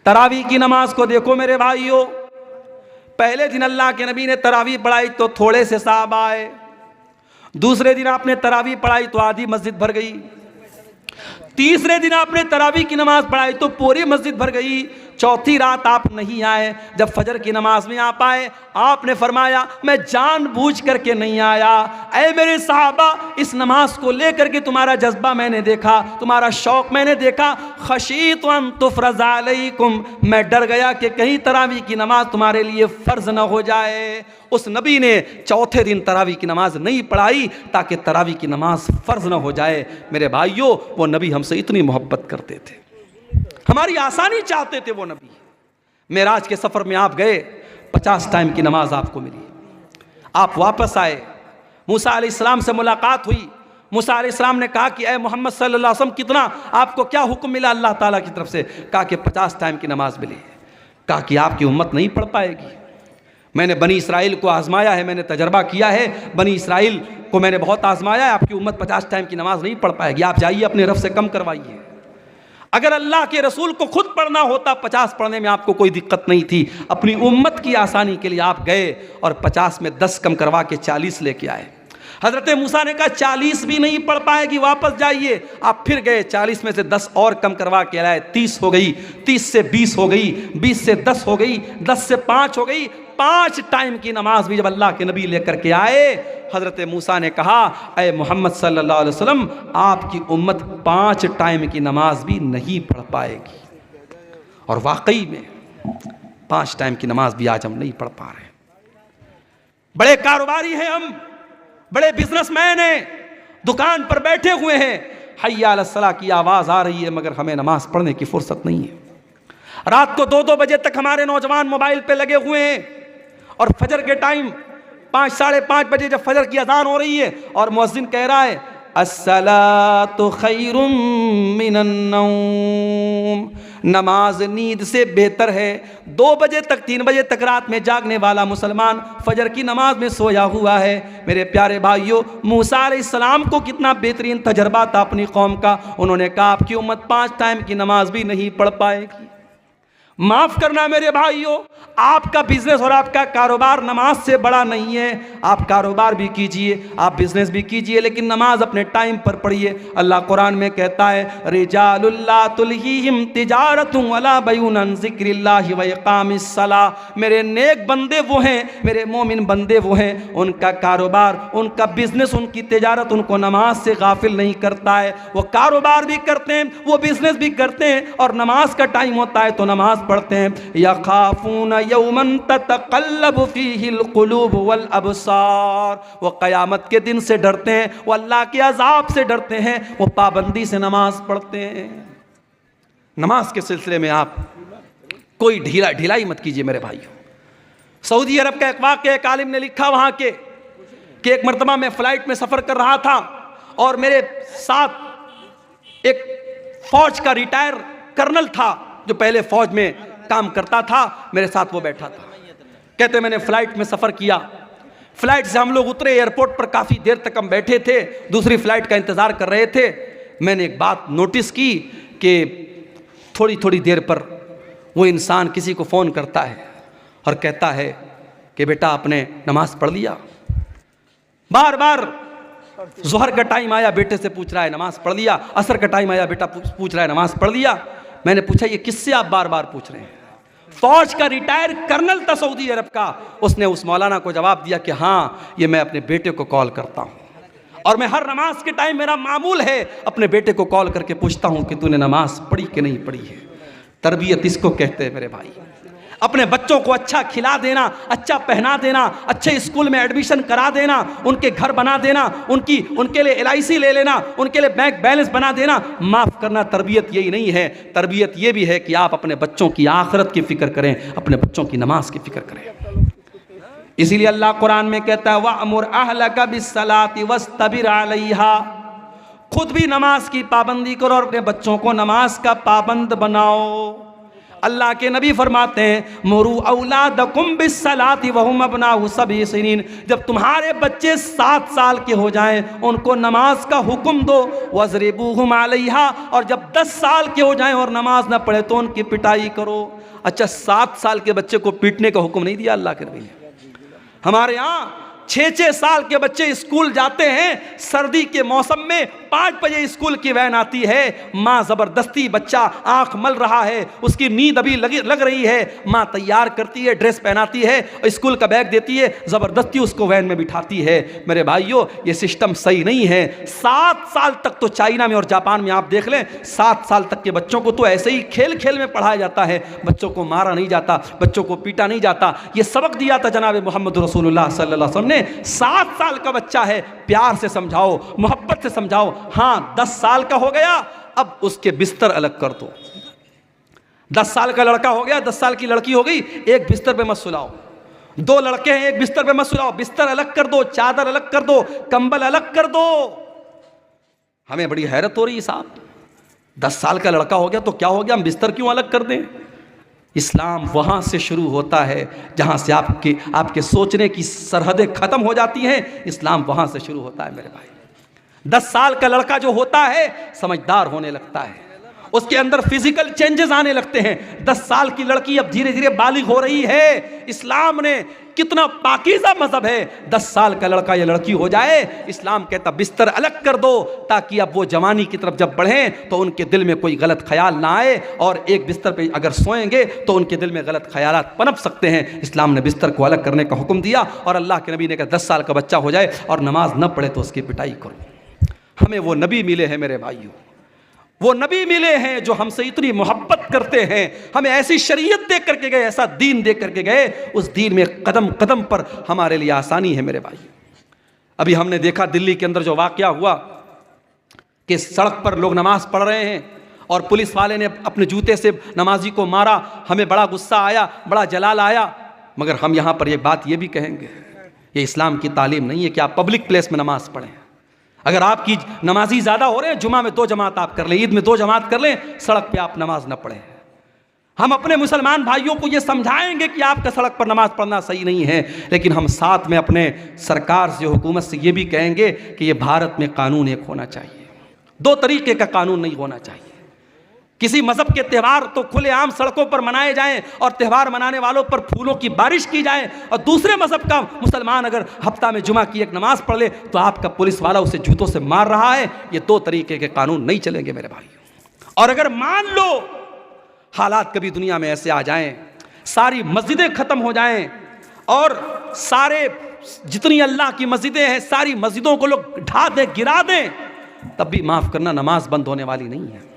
तरावी की नमाज को देखो मेरे भाइयों, पहले दिन अल्लाह के नबी ने तरावी पढ़ाई तो थोड़े से साहब आए, दूसरे दिन आपने तरावी पढ़ाई तो आधी मस्जिद भर गई, तीसरे दिन आपने तरावी की नमाज पढ़ाई तो पूरी मस्जिद भर गई, चौथी रात आप नहीं आए। जब फजर की नमाज में आप आए, आपने फरमाया मैं जानबूझ करके नहीं आया। ऐ मेरे साहबा, इस नमाज को लेकर के तुम्हारा जज्बा मैंने देखा, तुम्हारा शौक मैंने देखा। खशीत अन तुफरज़ अलैकुम, मैं डर गया कि कहीं तरावी की नमाज तुम्हारे लिए फ़र्ज न हो जाए। उस नबी ने चौथे दिन तरावी की नमाज नहीं पढ़ाई ताकि तरावी की नमाज फ़र्ज न हो जाए। मेरे भाइयों, वो नबी हमसे इतनी मोहब्बत करते थे, हमारी आसानी चाहते थे वो नबी। मेराज के सफ़र में आप गए, 50 टाइम की नमाज आपको मिली, आप वापस आए, मूसा अलैहिस्सलाम से मुलाकात हुई। मूसा अलैहिस्सलाम ने कहा कि ऐ मोहम्मद सल्लल्लाहु अलैहि वसल्लम, कितना आपको क्या हुक्म मिला अल्लाह ताला की तरफ से? कहा कि 50 टाइम की नमाज मिली। कहा कि आपकी उम्मत नहीं पढ़ पाएगी। मैंने बनी इसराइल को आजमाया है, मैंने तजर्बा किया है, बनी इसराइल को मैंने बहुत आजमाया है, आपकी उम्मत 50 टाइम की नमाज नहीं पढ़ पाएगी, आप जाइए अपने रब से कम करवाइए। अगर अल्लाह के रसूल को खुद पढ़ना होता, 50 पढ़ने में आपको कोई दिक्कत नहीं थी, अपनी उम्मत की आसानी के लिए आप गए और 50 में 10 कम करवा के 40 लेके आए। हज़रत मूसा ने कहा 40 भी नहीं पढ़ पाएगी, वापस जाइए। आप फिर गए, 40 में से 10 और कम करवा के लाए, 30 हो गई, 30 से 20 हो गई, 20 से 10 हो गई, 10 से 5 हो गई। 5 टाइम की नमाज भी जब अल्लाह के नबी लेकर के आए, हज़रत मूसा ने कहा ऐ मोहम्मद सल्लल्लाहु अलैहि वसल्लम, आपकी उम्मत 5 टाइम की नमाज भी नहीं पढ़ पाएगी। और वाकई में 5 टाइम की नमाज भी आज हम नहीं पढ़ पा रहे। बड़े कारोबारी हैं हम, बड़े बिजनेसमैन हैं, दुकान पर बैठे हुए हैं, हय्या अला सलाह की आवाज़ आ रही है, मगर हमें नमाज पढ़ने की फुर्सत नहीं है। रात को 2-2 बजे तक हमारे नौजवान मोबाइल पे लगे हुए हैं, और फजर के टाइम 5 साढ़े 5 बजे जब फजर की अजान हो रही है और मुअज्जिन कह रहा है अस्सलातु खैरुम मिनन नौम, नमाज नींद से बेहतर है। 2 बजे तक 3 बजे तक रात में जागने वाला मुसलमान फजर की नमाज में सोया हुआ है। मेरे प्यारे भाइयों, मूसा अलैहिस्सलाम को कितना बेहतरीन तजर्बा था अपनी कौम का। उन्होंने कहा आपकी उम्मत 5 टाइम की नमाज भी नहीं पढ़ पाएगी। माफ़ करना मेरे भाइयों, आपका बिजनेस और आपका कारोबार नमाज से बड़ा नहीं है। आप कारोबार भी कीजिए, आप बिजनेस भी कीजिए, लेकिन नमाज अपने टाइम पर पढ़िए। अल्लाह कुरान में कहता है रिजालुल ला तुल्हीहिम तिजारतुन वला बैउन अन ज़िक्रिल्लाहि व इक़ामिस सलाह। मेरे नेक बंदे वो हैं, मेरे मोमिन बंदे वो हैं, उनका कारोबार, उनका बिजनेस, उनकी तिजारत उनको नमाज से गाफिल नहीं करता है। वो कारोबार भी करते हैं, वो बिजनेस भी करते हैं, और नमाज का टाइम होता है तो नमाज पढ़ते हैं। यखाफून यौमन ततक़ल्लबु फ़ीहिल क़ुलूब वल अबसार, वो क़यामत के दिन से डरते हैं, वो अल्लाह के अज़ाब से डरते हैं, वो पाबंदी से नमाज पढ़ते हैं। नमाज के सिलसिले में आप कोई ढिलाई मत कीजिए मेरे भाइयों। सऊदी अरब का एक वाक़या एक आलिम ने लिखा वहाँ के कि एक मरतबा मैं फ़्लाइट में सफ़र कर रहा था और मेरे साथ एक फ़ौज का रिटायर कर्नल था जो पहले फ़ौज में काम करता था, मेरे साथ वो बैठा था। कहते मैंने फ़्लाइट में सफ़र किया, फ़्लाइट से हम लोग उतरे, एयरपोर्ट पर काफ़ी देर तक हम बैठे थे, दूसरी फ़्लाइट का इंतज़ार कर रहे थे। मैंने एक बात नोटिस की कि थोड़ी थोड़ी देर पर वो इंसान किसी को फ़ोन करता है और कहता है कि बेटा आपने नमाज़ पढ़ लिया। बार बार ज़ोहर का टाइम आया, बेटे से पूछ रहा है नमाज़ पढ़ लिया। असर का टाइम आया, बेटा पूछ रहा है नमाज़ पढ़ लिया। मैंने पूछा ये किससे आप बार बार पूछ रहे हैं? फौज का रिटायर कर्नल था सऊदी अरब का। उसने उस मौलाना को जवाब दिया कि हाँ, ये मैं अपने बेटे को कॉल करता हूँ, और मैं हर नमाज के टाइम मेरा मामूल है अपने बेटे को कॉल करके पूछता हूँ कि तूने नमाज पढ़ी कि नहीं पढ़ी है। तरबियत इसको कहते हैं मेरे भाई। अपने बच्चों को अच्छा खिला देना, अच्छा पहना देना, अच्छे स्कूल में एडमिशन करा देना, उनके घर बना देना, उनके लिए LIC ले लेना, उनके लिए बैंक बैलेंस बना देना। माफ़ करना, तरबियत यही नहीं है। तरबियत ये भी है कि आप अपने बच्चों की आखिरत की फ़िक्र करें, अपने बच्चों की नमाज की फ़िक्र करें। इसीलिए अल्लाह कुरान में कहता है वअमुर अहलका बिस्सलाति वस्तबिर अलैहा, खुद भी नमाज की पाबंदी करो और अपने बच्चों को नमाज का पाबंद बनाओ। अल्लाह के नबी फरमाते हैं मुरू औलादकुम बिस्सलाति वहुम अबनाउ सबई सिनीन, जब तुम्हारे बच्चे 7 साल के हो जाएं उनको नमाज का हुक्म दो, वज़रिबूहुम अलैहा, और जब 10 साल के हो जाएं और नमाज ना पढ़े तो उनकी पिटाई करो। अच्छा, 7 साल के बच्चे को पीटने का हुक्म नहीं दिया अल्लाह के नबी ने। हमारे यहाँ 6-6 साल के बच्चे स्कूल जाते हैं, सर्दी के मौसम में 5 बजे स्कूल की वैन आती है, माँ ज़बरदस्ती, बच्चा आंख मल रहा है, उसकी नींद अभी लग रही है, माँ तैयार करती है, ड्रेस पहनाती है, स्कूल का बैग देती है, ज़बरदस्ती उसको वैन में बिठाती है। मेरे भाइयों, ये सिस्टम सही नहीं है। 7 साल तक तो चाइना में और जापान में आप देख लें, 7 साल तक के बच्चों को तो ऐसे ही खेल खेल में पढ़ाया जाता है, बच्चों को मारा नहीं जाता, बच्चों को पीटा नहीं जाता। ये सबक दिया था जनाब मोहम्मद रसूलुल्लाह सल्लल्लाहु अलैहि वसल्लम ने। 7 साल का बच्चा है, प्यार से समझाओ, मोहब्बत से समझाओ। हाँ, 10 साल का हो गया, अब उसके बिस्तर अलग कर दो। 10 साल का लड़का हो गया, 10 साल की लड़की हो गई, एक बिस्तर पे मत सुलाओ। 2 लड़के हैं, एक बिस्तर पे मत सुलाओ, बिस्तर अलग कर दो, चादर अलग कर दो, कंबल अलग कर दो। हमें बड़ी हैरत हो रही है साहब, 10 साल का लड़का हो गया तो क्या हो गया, हम बिस्तर क्यों अलग कर दें? इस्लाम वहाँ से शुरू होता है जहाँ से आपके सोचने की सरहदें ख़त्म हो जाती हैं। इस्लाम वहाँ से शुरू होता है मेरे भाई। 10 साल का लड़का जो होता है समझदार होने लगता है, उसके अंदर फिजिकल चेंजेस आने लगते हैं। 10 साल की लड़की अब धीरे धीरे बालिग हो रही है। इस्लाम ने कितना पाकीज़ा मज़हब है, 10 साल का लड़का या लड़की हो जाए, इस्लाम कहता बिस्तर अलग कर दो, ताकि अब वो जवानी की तरफ जब बढ़ें तो उनके दिल में कोई गलत ख्याल ना आए, और एक बिस्तर पे अगर सोएंगे तो उनके दिल में गलत ख्यालात पनप सकते हैं। इस्लाम ने बिस्तर को अलग करने का हुक्म दिया, और अल्लाह के नबी ने कहा 10 साल का बच्चा हो जाए और नमाज न पढ़े तो उसकी पिटाई करो। हमें वो नबी मिले हैं मेरे भाइयों, वो नबी मिले हैं जो हमसे इतनी मोहब्बत करते हैं, हमें ऐसी शरीयत दे करके गए, ऐसा दीन दे करके गए, उस दीन में कदम कदम पर हमारे लिए आसानी है मेरे भाई। अभी हमने देखा दिल्ली के अंदर जो वाकया हुआ कि सड़क पर लोग नमाज पढ़ रहे हैं और पुलिस वाले ने अपने जूते से नमाजी को मारा। हमें बड़ा गुस्सा आया, बड़ा जलाल आया, मगर हम यहाँ पर एक बात ये भी कहेंगे, ये इस्लाम की तालीम नहीं है कि आप पब्लिक प्लेस में नमाज पढ़ें। अगर आपकी नमाजी ज़्यादा हो रहे हैं, जुमा में 2 जमात आप कर लें, ईद में 2 जमात कर लें, सड़क पे आप नमाज न पढ़ें। हम अपने मुसलमान भाइयों को ये समझाएंगे कि आपका सड़क पर नमाज पढ़ना सही नहीं है, लेकिन हम साथ में अपने सरकार से, हुकूमत से ये भी कहेंगे कि ये भारत में कानून एक होना चाहिए, 2 तरीके का कानून नहीं होना चाहिए। किसी मजहब के त्यौहार तो खुलेआम सड़कों पर मनाए जाएं और त्यौहार मनाने वालों पर फूलों की बारिश की जाए, और दूसरे मजहब का मुसलमान अगर हफ्ता में जुमा की एक नमाज पढ़ ले तो आपका पुलिस वाला उसे जूतों से मार रहा है। ये 2 तरीके के कानून नहीं चलेंगे मेरे भाई। और अगर मान लो हालात कभी दुनिया में ऐसे आ जाएं, सारी मस्जिदें खत्म हो जाएं और सारे जितनी अल्लाह की मस्जिदें हैं सारी मस्जिदों को लोग ढा दें, गिरा दें, तब भी माफ करना नमाज बंद होने वाली नहीं है।